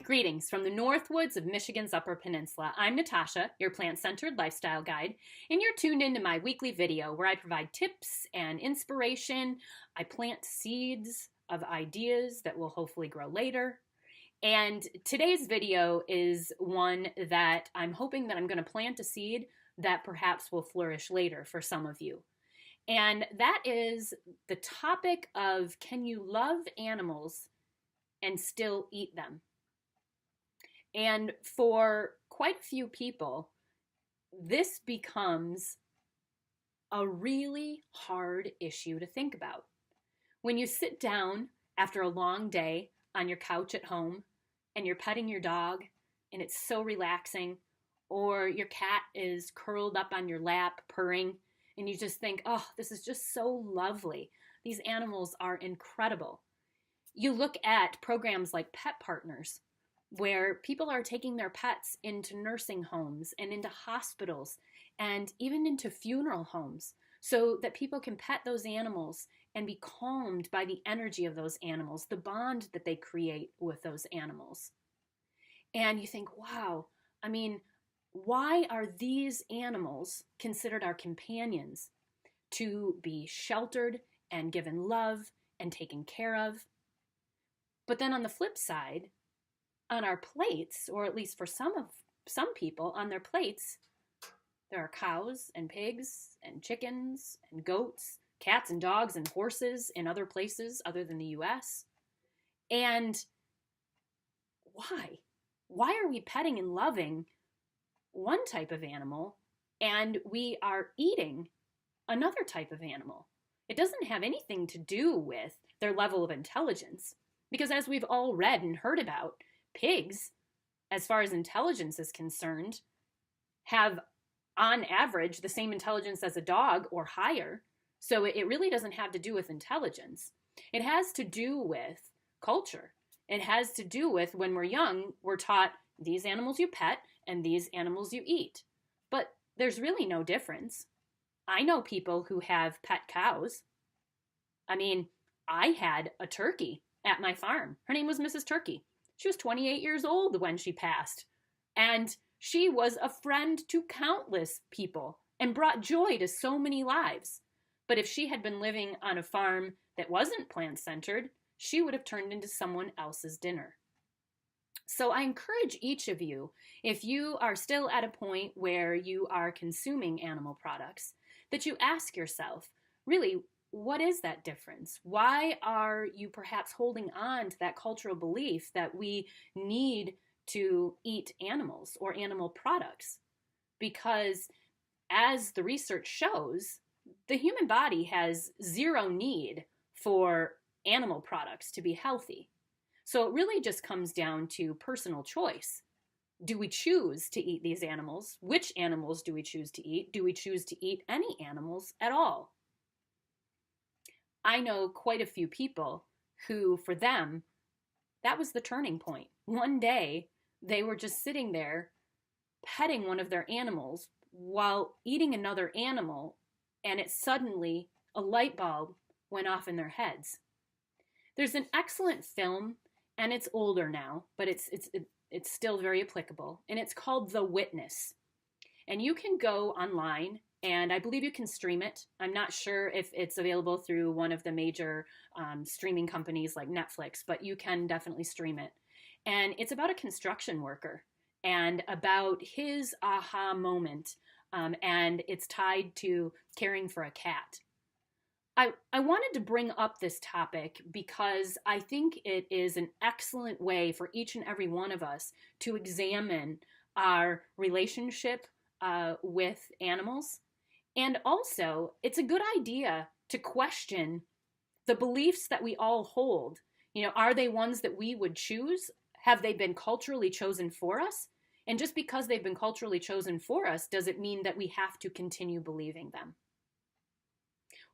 Greetings from the North Woods of Michigan's Upper Peninsula. I'm Natasha, your plant-centered lifestyle guide, and you're tuned into my weekly video where I provide tips and inspiration. I plant seeds of ideas that will hopefully grow later. And today's video is one that I'm hoping that I'm going to plant a seed that perhaps will flourish later for some of you. And that is the topic of, can you love animals and still eat them? And for quite a few people, this becomes a really hard issue to think about. When you sit down after a long day on your couch at home and you're petting your dog and it's so relaxing, or your cat is curled up on your lap purring, and you just think, oh, this is just so lovely. These animals are incredible. You look at programs like Pet Partners, where people are taking their pets into nursing homes and into hospitals and even into funeral homes so that people can pet those animals and be calmed by the energy of those animals, the bond that they create with those animals. And you think, wow, I mean, why are these animals considered our companions, to be sheltered and given love and taken care of? But then on the flip side, on our plates, or at least for some people, on their plates, there are cows and pigs and chickens and goats, cats and dogs and horses in other places other than the US. And why? Why are we petting and loving one type of animal and we are eating another type of animal? It doesn't have anything to do with their level of intelligence, because as we've all read and heard about, pigs, as far as intelligence is concerned, have on average the same intelligence as a dog or higher. So it really doesn't have to do with intelligence. It has to do with culture. It has to do with, when we're young, we're taught these animals you pet and these animals you eat. But there's really no difference. I know people who have pet cows. I mean, I had a turkey at my farm. Her name was Mrs. Turkey. She was 28 years old when she passed, and she was a friend to countless people and brought joy to so many lives. But if she had been living on a farm that wasn't plant-centered, she would have turned into someone else's dinner. So I encourage each of you, if you are still at a point where you are consuming animal products, that you ask yourself, really, what is that difference? Why are you perhaps holding on to that cultural belief that we need to eat animals or animal products? Because as the research shows, the human body has zero need for animal products to be healthy. So it really just comes down to personal choice. Do we choose to eat these animals? Which animals do we choose to eat? Do we choose to eat any animals at all? I know quite a few people who, for them, that was the turning point. One day, they were just sitting there petting one of their animals while eating another animal, and it suddenly, a light bulb went off in their heads. There's an excellent film, and it's older now, but it's still very applicable, and it's called The Witness. And you can go online, and I believe you can stream it. I'm not sure if it's available through one of the major streaming companies like Netflix, but you can definitely stream it. And it's about a construction worker and about his aha moment, and it's tied to caring for a cat. I wanted to bring up this topic because I think it is an excellent way for each and every one of us to examine our relationship with animals. And also, it's a good idea to question the beliefs that we all hold. You know, are they ones that we would choose? Have they been culturally chosen for us? And just because they've been culturally chosen for us, does it mean that we have to continue believing them?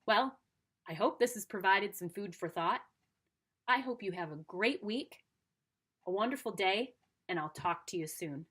Well, I hope this has provided some food for thought. I hope you have a great week, a wonderful day, and I'll talk to you soon.